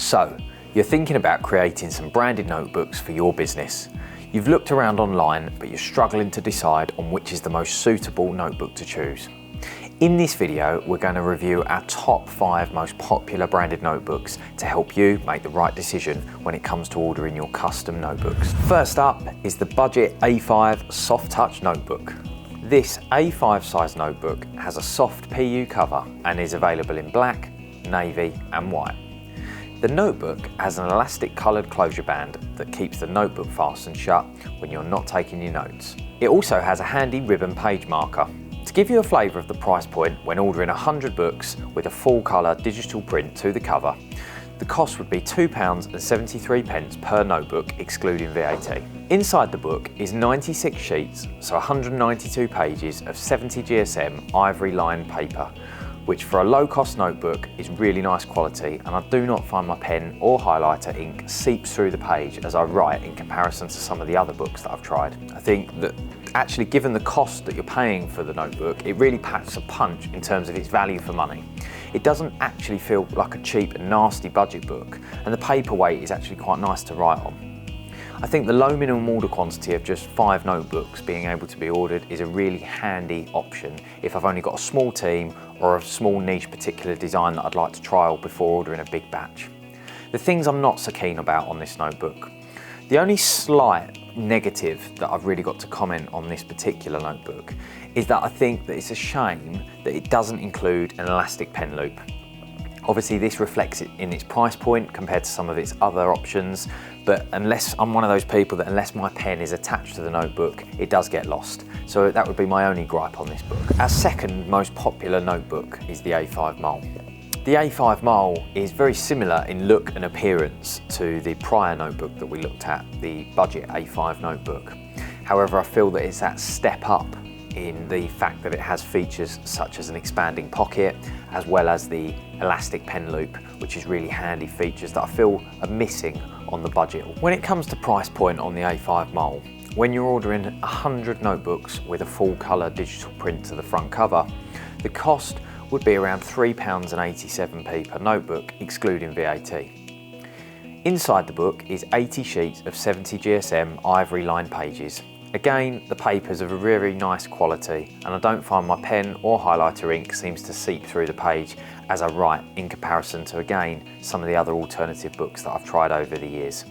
So, you're thinking about creating some branded notebooks for your business. You've looked around online, but you're struggling to decide on which is the most suitable notebook to choose. In this video, we're going to review our top 5 most popular branded notebooks to help you make the right decision when it comes to ordering your custom notebooks. First up is the Budget A5 Soft Touch Notebook. This A5 size notebook has a soft PU cover and is available in black, navy and white. The notebook has an elastic coloured closure band that keeps the notebook fastened shut when you're not taking your notes. It also has a handy ribbon page marker. To give you a flavour of the price point when ordering 100 books with a full colour digital print to the cover, the cost would be £2.73 per notebook excluding VAT. Inside the book is 96 sheets, so 192 pages of 70 GSM ivory lined paper, which for a low-cost notebook is really nice quality, and I do not find my pen or highlighter ink seeps through the page as I write in comparison to some of the other books that I've tried. I think that actually, given the cost that you're paying for the notebook, it really packs a punch in terms of its value for money. It doesn't actually feel like a cheap and nasty budget book, and the paperweight is actually quite nice to write on. I think the low minimum order quantity of just 5 notebooks being able to be ordered is a really handy option if I've only got a small team or a small niche particular design that I'd like to trial before ordering a big batch. The things I'm not so keen about on this notebook. The only slight negative that I've really got to comment on this particular notebook is that I think that it's a shame that it doesn't include an elastic pen loop. Obviously this reflects it in its price point compared to some of its other options, but unless I'm one of those people that unless my pen is attached to the notebook, it does get lost. So that would be my only gripe on this book. Our second most popular notebook is the A5 Mole. The A5 Mole is very similar in look and appearance to the prior notebook that we looked at, the Budget A5 notebook. However, I feel that it's that step up in the fact that it has features such as an expanding pocket, as well as the elastic pen loop, which is really handy features that I feel are missing on the budget. When it comes to price point on the A5 Mole, when you're ordering 100 notebooks with a full colour digital print to the front cover, the cost would be around £3.87 per notebook, excluding VAT. Inside the book is 80 sheets of 70 GSM ivory lined pages. Again, the paper's of a very nice quality, and I don't find my pen or highlighter ink seems to seep through the page as I write in comparison to, again, some of the other alternative books that I've tried over the years.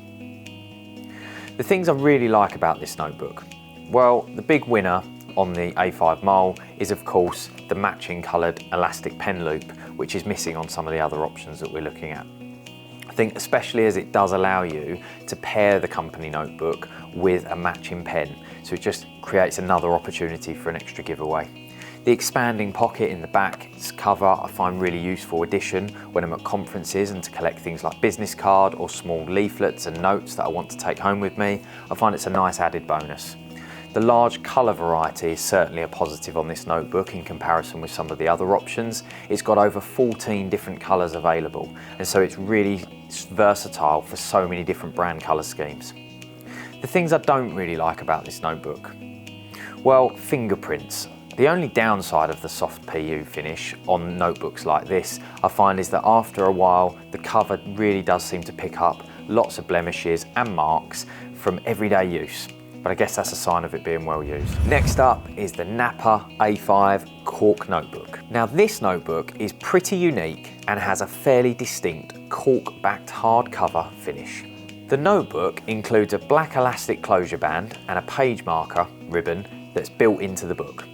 The things I really like about this notebook, well, the big winner on the A5 Mole is of course the matching coloured elastic pen loop, which is missing on some of the other options that we're looking at. I think especially as it does allow you to pair the company notebook with a matching pen, so it just creates another opportunity for an extra giveaway. The expanding pocket in the back cover I find really useful addition when I'm at conferences and to collect things like business card or small leaflets and notes that I want to take home with me. I find it's a nice added bonus. The large colour variety is certainly a positive on this notebook in comparison with some of the other options. It's got over 14 different colours available, and so it's really versatile for so many different brand colour schemes. The things I don't really like about this notebook, well, fingerprints. The only downside of the soft PU finish on notebooks like this, I find, is that after a while the cover really does seem to pick up lots of blemishes and marks from everyday use. But I guess that's a sign of it being well used. Next up is the Napa A5 Cork Notebook. Now this notebook is pretty unique and has a fairly distinct cork-backed hardcover finish. The notebook includes a black elastic closure band and a page marker ribbon that's built into the book.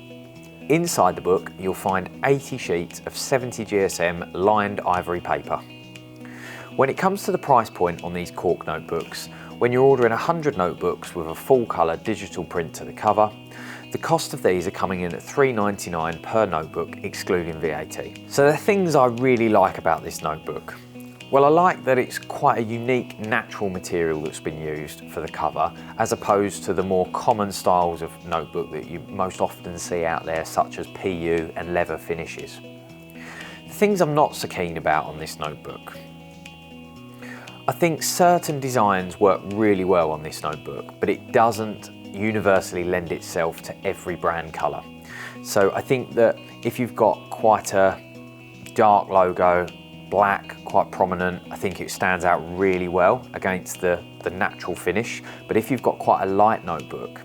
Inside the book you'll find 80 sheets of 70 GSM lined ivory paper. When it comes to the price point on these cork notebooks, when you're ordering 100 notebooks with a full colour digital print to the cover, the cost of these are coming in at £3.99 per notebook, excluding VAT. So the things I really like about this notebook, well, I like that it's quite a unique natural material that's been used for the cover, as opposed to the more common styles of notebook that you most often see out there, such as PU and leather finishes. The things I'm not so keen about on this notebook, I think certain designs work really well on this notebook, but it doesn't universally lend itself to every brand colour. So I think that if you've got quite a dark logo, black, quite prominent. I think it stands out really well against the natural finish. But if you've got quite a light notebook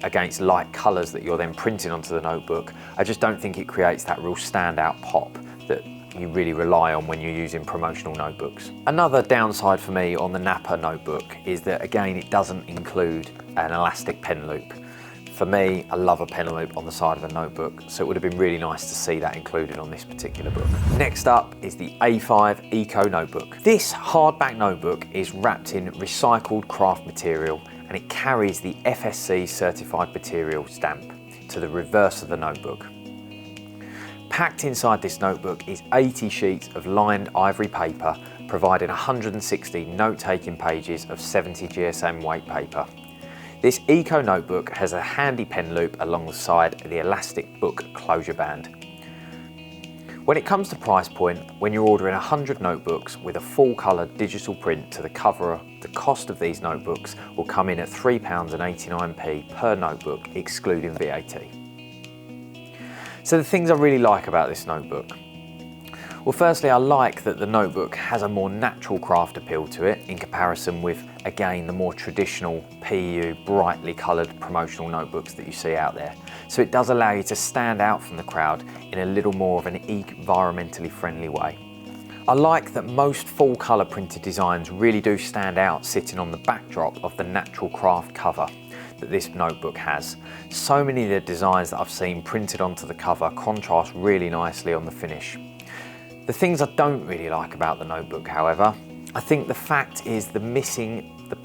against light colours that you're then printing onto the notebook, I just don't think it creates that real standout pop that you really rely on when you're using promotional notebooks. Another downside for me on the Napa notebook is that, again, it doesn't include an elastic pen loop. For me, I love a pen loop on the side of a notebook, so it would have been really nice to see that included on this particular book. Next up is the A5 Eco Notebook. This hardback notebook is wrapped in recycled craft material, and it carries the FSC certified material stamp to the reverse of the notebook. Packed inside this notebook is 80 sheets of lined ivory paper, providing 160 note-taking pages of 70 GSM weight paper. This Eco Notebook has a handy pen loop alongside the elastic book closure band. When it comes to price point, when you're ordering 100 notebooks with a full colour digital print to the cover, the cost of these notebooks will come in at £3.89 per notebook, excluding VAT. So the things I really like about this notebook. Well, firstly, I like that the notebook has a more natural craft appeal to it in comparison with, again, the more traditional PU brightly coloured promotional notebooks that you see out there. So it does allow you to stand out from the crowd in a little more of an environmentally friendly way. I like that most full colour printed designs really do stand out sitting on the backdrop of the natural craft cover that this notebook has. So many of the designs that I've seen printed onto the cover contrast really nicely on the finish. The things I don't really like about the notebook, however, I think the fact is the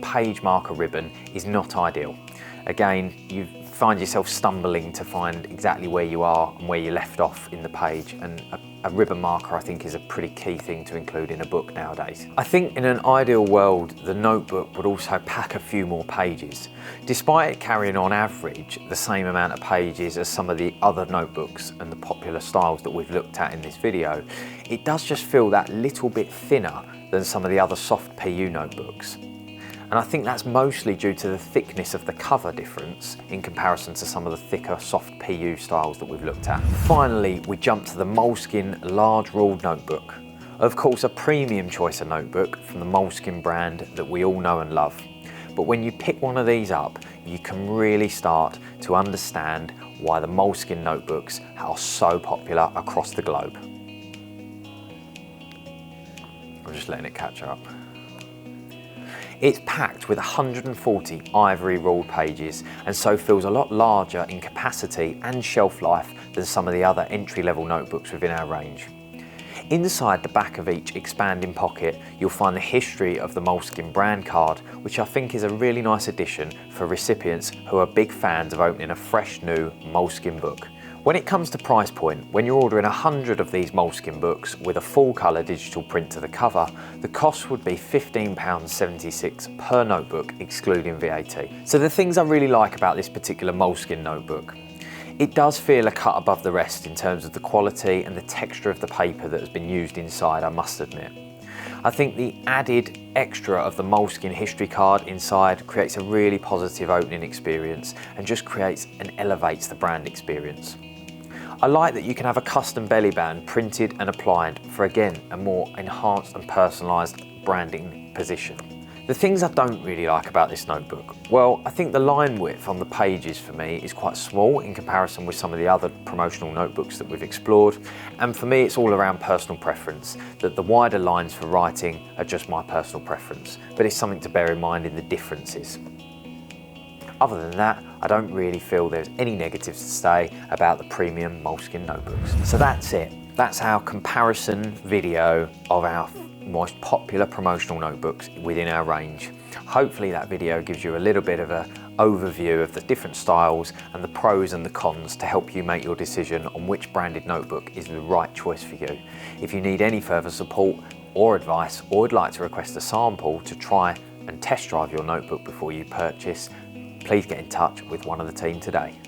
page marker ribbon is not ideal. Again, you find yourself stumbling to find exactly where you are and where you left off in the page, and a ribbon marker I think is a pretty key thing to include in a book nowadays. I think in an ideal world the notebook would also pack a few more pages. Despite it carrying on average the same amount of pages as some of the other notebooks and the popular styles that we've looked at in this video, it does just feel that little bit thinner than some of the other soft PU notebooks. And I think that's mostly due to the thickness of the cover difference in comparison to some of the thicker soft PU styles that we've looked at. Finally, we jump to the Moleskine large ruled notebook. Of course, a premium choice of notebook from the Moleskine brand that we all know and love. But when you pick one of these up, you can really start to understand why the Moleskine notebooks are so popular across the globe. I'm just letting it catch up. It's packed with 140 ivory ruled pages and so feels a lot larger in capacity and shelf life than some of the other entry-level notebooks within our range. Inside the back of each expanding pocket, you'll find the history of the Moleskine brand card, which I think is a really nice addition for recipients who are big fans of opening a fresh new Moleskine book. When it comes to price point, when you're ordering 100 of these Moleskine books with a full colour digital print to the cover, the cost would be £15.76 per notebook, excluding VAT. So the things I really like about this particular Moleskine notebook: it does feel a cut above the rest in terms of the quality and the texture of the paper that has been used inside, I must admit. I think the added extra of the Moleskine history card inside creates a really positive opening experience and just creates and elevates the brand experience. I like that you can have a custom belly band printed and applied for, again, a more enhanced and personalised branding position. The things I don't really like about this notebook, well, I think the line width on the pages for me is quite small in comparison with some of the other promotional notebooks that we've explored, and for me it's all around personal preference, that the wider lines for writing are just my personal preference, but it's something to bear in mind in the differences. Other than that, I don't really feel there's any negatives to say about the premium Moleskine notebooks. So that's it. That's our comparison video of our most popular promotional notebooks within our range. Hopefully that video gives you a little bit of an overview of the different styles and the pros and the cons to help you make your decision on which branded notebook is the right choice for you. If you need any further support or advice, or would like to request a sample to try and test drive your notebook before you purchase, please get in touch with one of the team today.